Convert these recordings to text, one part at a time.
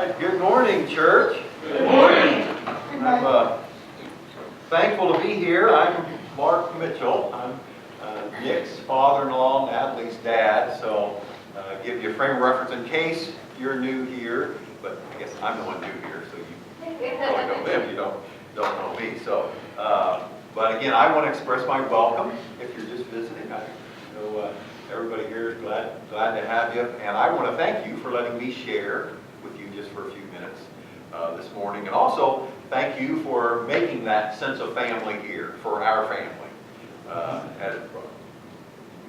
right, good morning, church. Good morning. I'm thankful to be here. I'm Mark Mitchell. I'm Nick's father-in-law, Natalie's dad. So give you a frame of reference in case you're new here. But I guess I'm the one new here, so you probably know them. You don't know me. So, but again, I want to express my welcome if you're just visiting. I know everybody here is glad to have you, and I want to thank you for letting me share with you just for a few minutes this morning, and also thank you for making that sense of family here for our family. As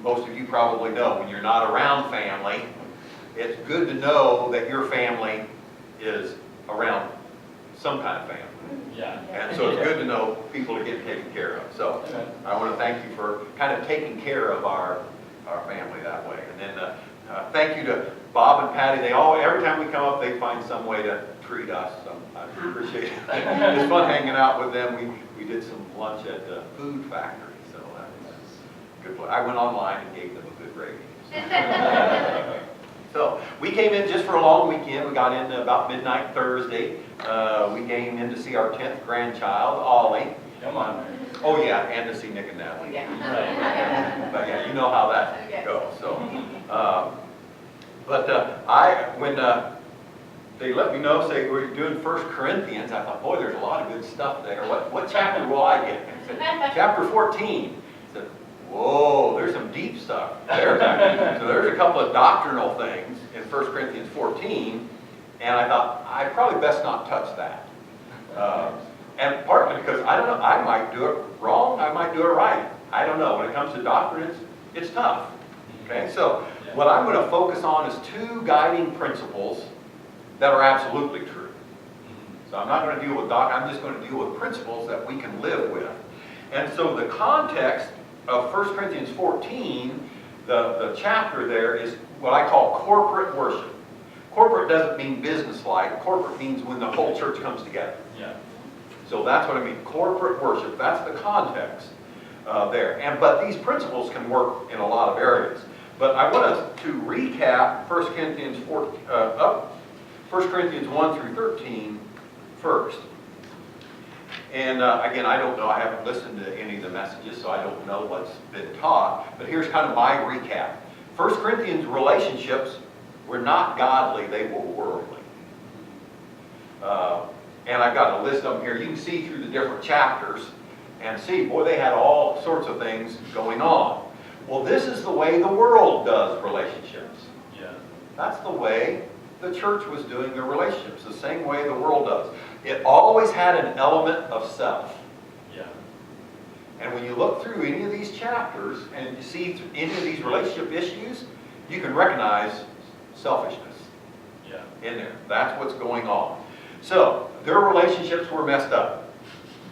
most of you probably know, when you're not around family, it's good to know that your family is around some kind of family. Yeah. And so it's good to know people are getting taken care of. So I want to thank you for kind of taking care of our family that way. And then thank you to Bob and Patty. Every time we come up, they find some way to treat us. So I appreciate it. It's fun hanging out with them. We did some lunch at the Food Factory, so that was good. I went online and gave them a good rating. So we came in just for a long weekend. We got in about midnight Thursday. We came in to see our 10th grandchild, Ollie. Come on. Oh yeah, and to see Nick and Natalie. Right. But yeah, you know how that goes. So, when they let me know, say we're doing 1 Corinthians, I thought, boy, there's a lot of good stuff there. What chapter will I get? I said, chapter 14. I said, whoa, there's some deep stuff there. So there's a couple of doctrinal things in 1 Corinthians 14, and I thought, I probably best not touch that. And partly because, I don't know, I might do it wrong, I might do it right. I don't know. When it comes to doctrine, it's tough. Okay, so what I'm going to focus on is two guiding principles that are absolutely true. So I'm not going to deal with doctrine, I'm just going to deal with principles that we can live with. And so the context of 1 Corinthians 14, the chapter there is what I call corporate worship. Corporate doesn't mean business-like. Corporate means when the whole church comes together. Yeah. So that's what I mean, corporate worship. That's the context there. But these principles can work in a lot of areas. But I want us to recap 1 Corinthians 1 through 13 first. And again, I don't know, I haven't listened to any of the messages, so I don't know what's been taught. But here's kind of my recap. 1 Corinthians relationships were not godly, they were worldly. And I've got a list of them here. You can see through the different chapters and see, boy, they had all sorts of things going on. Well, this is the way the world does relationships. Yeah. That's the way the church was doing their relationships, the same way the world does. It always had an element of self. Yeah. And when you look through any of these chapters and you see any of these relationship issues, you can recognize selfishness in there. That's what's going on. So, their relationships were messed up.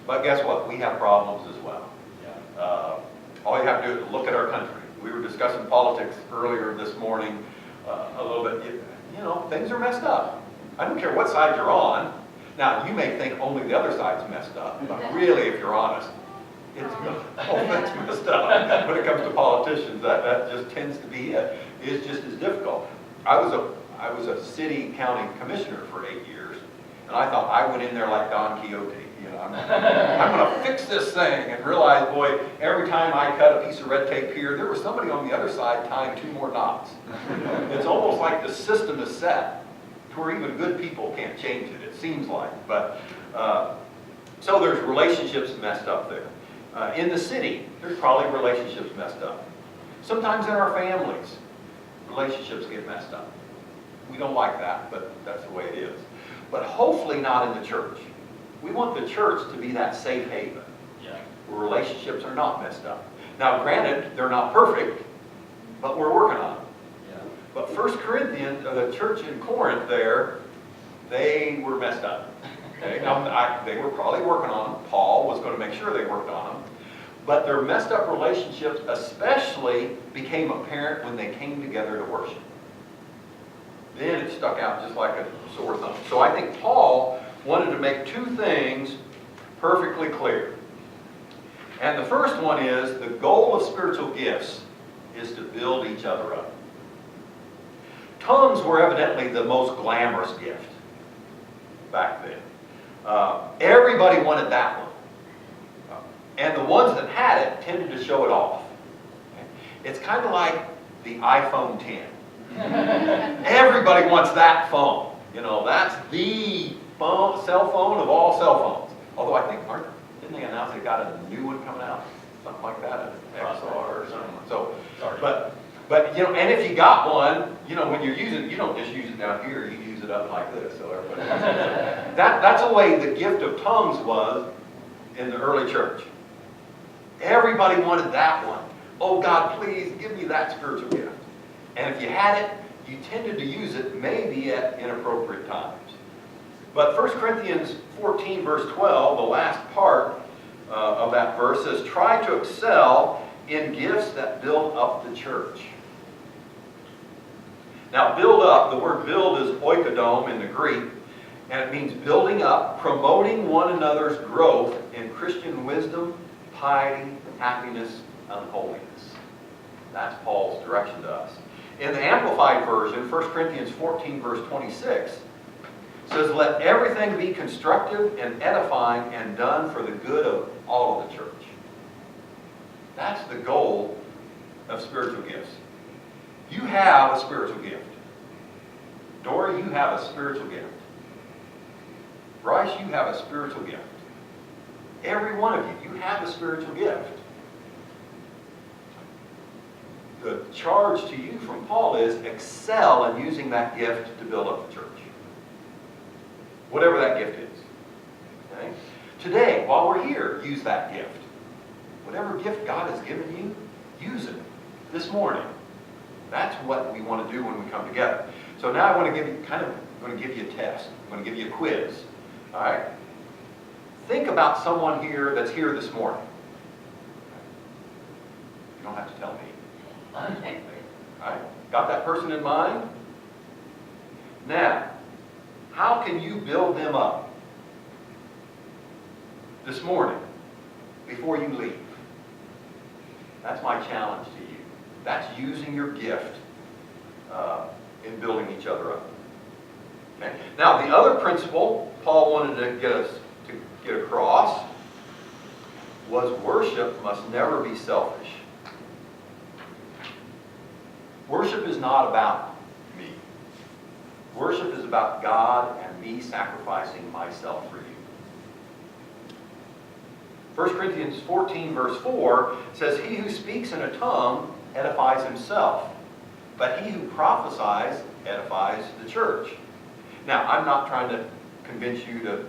But guess what? We have problems as well. Yeah. All you have to do is look at our country. We were discussing politics earlier this morning a little bit. You know, things are messed up. I don't care what side you're on. Now, you may think only the other side's messed up, but really, if you're honest, it's messed up. When it comes to politicians, that just tends to be it. It's just as difficult. I was a city county commissioner for 8 years, and I thought I went in there like Don Quixote. You know, I'm going to fix this thing, and realize, boy, every time I cut a piece of red tape here, there was somebody on the other side tying 2 more knots. It's almost like the system is set to where even good people can't change it, it seems like. But so there's relationships messed up there. In the city, there's probably relationships messed up. Sometimes in our families, relationships get messed up. We don't like that, but that's the way it is. But hopefully not in the church. We want the church to be that safe haven where relationships are not messed up. Now, granted, they're not perfect, but we're working on them. Yeah. But 1 Corinthians, the church in Corinth there, they were messed up. Okay? Now, they were probably working on them. Paul was going to make sure they worked on them. But their messed up relationships especially became apparent when they came together to worship. Then it stuck out just like a sore thumb. So I think Paul wanted to make 2 things perfectly clear. And the first one is the goal of spiritual gifts is to build each other up. Tongues were evidently the most glamorous gift. back then. Everybody wanted that one. And the ones that had it tended to show it off. It's kind of like the iPhone 10. Everybody wants that phone. You know, that's the cell phone of all cell phones. Although I think, didn't they announce they got a new one coming out? Something like that, an XR or something. So, but you know, and if you got one, you know, when you're using it, you don't just use it down here, you use it up like this. So everybody that's the way the gift of tongues was in the early church. Everybody wanted that one. Oh God, please give me that spiritual gift. And if you had it, you tended to use it maybe at inappropriate times. But 1 Corinthians 14 verse 12, the last part of that verse says, try to excel in gifts that build up the church. Now build up, the word build is oikodome in the Greek, and it means building up, promoting one another's growth in Christian wisdom, piety, happiness, and holiness. That's Paul's direction to us. In the Amplified Version, 1 Corinthians 14 verse 26, says, let everything be constructive and edifying and done for the good of all of the church. That's the goal of spiritual gifts. You have a spiritual gift. Dory, you have a spiritual gift. Bryce, you have a spiritual gift. Every one of you, you have a spiritual gift. The charge to you from Paul is excel in using that gift to build up the church. Whatever that gift is. Okay? Today, while we're here, use that gift. Whatever gift God has given you, use it this morning. That's what we want to do when we come together. So now I want to give you a test. I'm going to give you a quiz. All right? Think about someone here that's here this morning. You don't have to tell me. All right? Got that person in mind? Now, how can you build them up this morning before you leave? That's my challenge to you. That's using your gift in building each other up. Okay? Now, the other principle Paul wanted to get us to get across was worship must never be selfish. Worship is not about me. Worship is about God and me sacrificing myself for you. 1 Corinthians 14 verse 4 says, he who speaks in a tongue edifies himself, but he who prophesies edifies the church. Now, I'm not trying to convince you to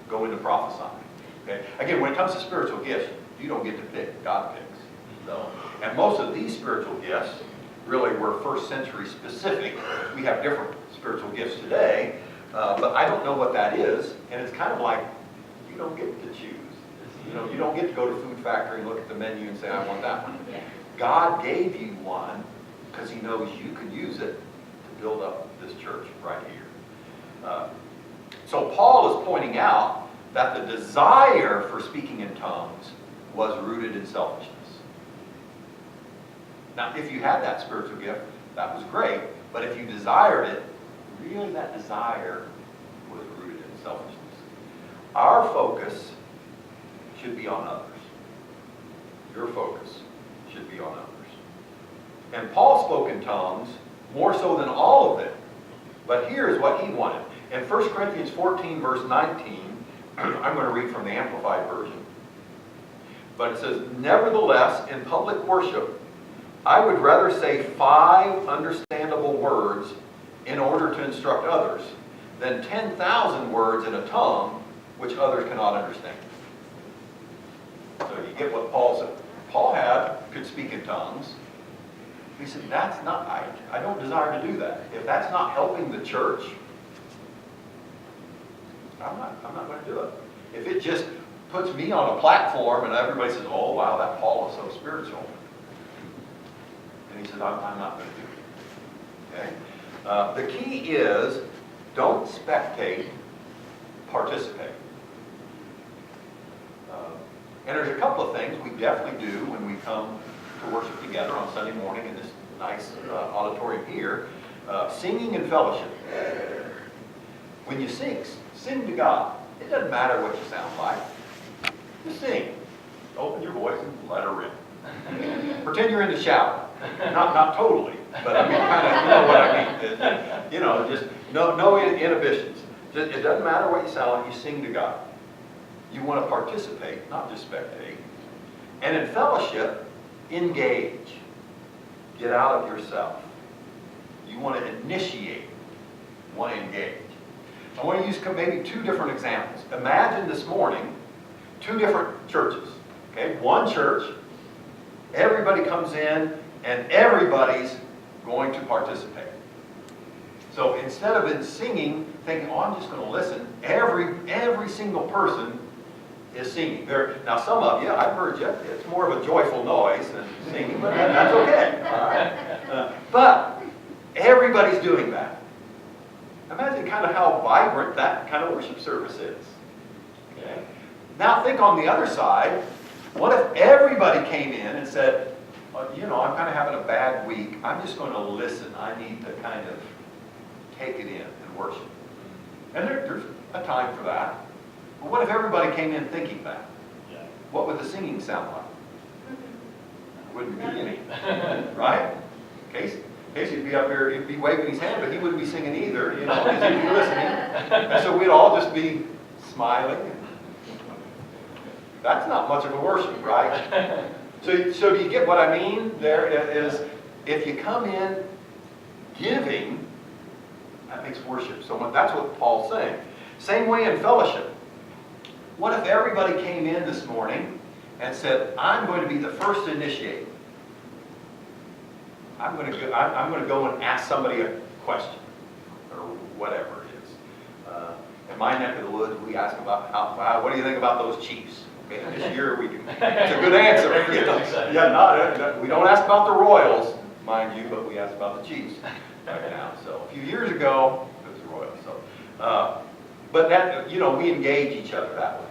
go into prophesying. Okay? Again, when it comes to spiritual gifts, you don't get to pick. God picks. So, and most of these spiritual gifts really were first century specific. We have different spiritual gifts today, but I don't know what that is, and it's kind of like you don't get to choose. You know, you don't get to go to Food Factory and look at the menu and say, I want that one. Yeah. God gave you one because he knows you can use it to build up this church right here. So Paul is pointing out that the desire for speaking in tongues was rooted in selfishness. Now, if you had that spiritual gift, that was great, but if you desired it, really that desire was rooted in selfishness. Our focus should be on others. Your focus should be on others. And Paul spoke in tongues more so than all of them. But here's what he wanted. In 1 Corinthians 14 verse 19, I'm going to read from the Amplified Version. But it says, nevertheless, in public worship, I would rather say 5 understandable words in order to instruct others than 10,000 words in a tongue which others cannot understand. So you get what Paul said. Paul could speak in tongues. He said, that's not, I don't desire to do that. If that's not helping the church, I'm not going to do it. If it just puts me on a platform and everybody says, oh wow, that Paul is so spiritual. And he said, I'm not going to do it. Okay? The key is, don't spectate, participate. And there's a couple of things we definitely do when we come to worship together on Sunday morning in this nice auditorium here. Singing and fellowship. when you sing, sing to God. It doesn't matter what you sound like. Just sing. Open your voice and let her rip. Pretend you're in the shower. Not totally, but I mean, kind of, you know what I mean. You know, just no inhibitions. It doesn't matter what you sound like, you sing to God. You want to participate, not just spectate. And in fellowship, engage. Get out of yourself. You want to initiate. You want to engage. I want to use maybe two different examples. Imagine this morning, two different churches. Okay, one church, everybody comes in and everybody's going to participate. So instead of in singing, thinking, oh, I'm just going to listen, every single person is singing. Now some of you, I've heard you, it's more of a joyful noise than singing, but that's okay. All right? But everybody's doing that. Imagine kind of how vibrant that kind of worship service is. Okay? Now think on the other side, what if everybody came in and said, you know, I'm kind of having a bad week, I'm just going to listen, I need to kind of take it in and worship. And there's a time for that. But what if everybody came in thinking that? Yeah. What would the singing sound like? Wouldn't be any, right? Casey would be up here, he'd be waving his hand, but he wouldn't be singing either, you know, because he'd be listening. And so we'd all just be smiling. That's not much of a worship, right? So do you get what I mean? There is, if you come in giving, that makes worship so much. That's what Paul's saying. Same way in fellowship. What if everybody came in this morning and said, I'm going to be the first to initiate. I'm going to go and ask somebody a question, or whatever it is. In my neck of the woods, we ask about what do you think about those Chiefs? Okay, and this year it's a good answer. You know? We don't ask about the Royals, mind you, but we ask about the Chiefs right now. So a few years ago, it was the Royals. So, but that, you know, we engage each other that way.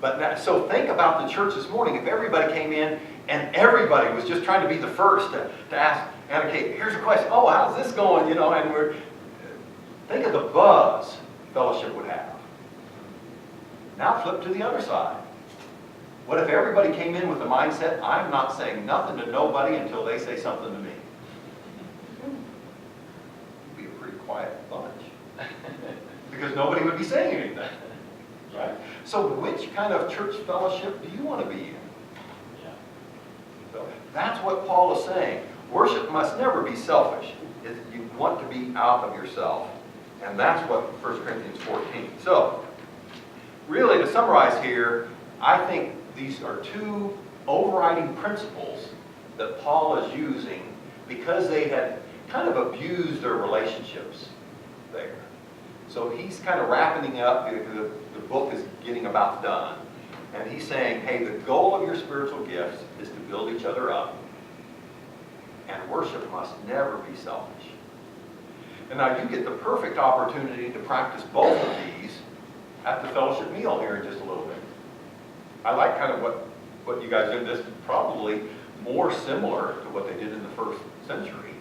But so think about the church this morning. If everybody came in and everybody was just trying to be the first to ask, okay, here's a question. Oh, how's this going? You know, and think of the buzz fellowship would have. Now flip to the other side. What if everybody came in with the mindset, I'm not saying nothing to nobody until they say something to me? It'd be a pretty quiet bunch. Because nobody would be saying anything. Right? So which kind of church fellowship do you want to be in? Yeah. So that's what Paul is saying. Worship must never be selfish. You want to be out of yourself. And that's what 1 Corinthians 14. So, really to summarize here, I think these are two overriding principles that Paul is using because they had kind of abused their relationships there. So he's kind of wrapping up, the book is getting about done. And he's saying, hey, the goal of your spiritual gifts is to build each other up. And worship must never be selfish. And now you get the perfect opportunity to practice both of these at the fellowship meal here in just a little bit. I like kind of what you guys did. This is probably more similar to what they did in the first century,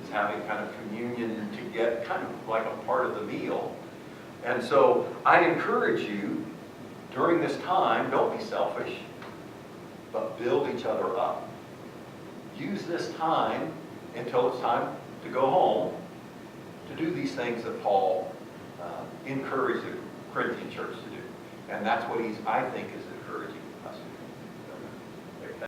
is having kind of communion to get kind of like a part of the meal. And so I encourage you during this time, don't be selfish, but build each other up. Use this time until it's time to go home to do these things that Paul encouraged the Corinthian church to do. And that's what I think is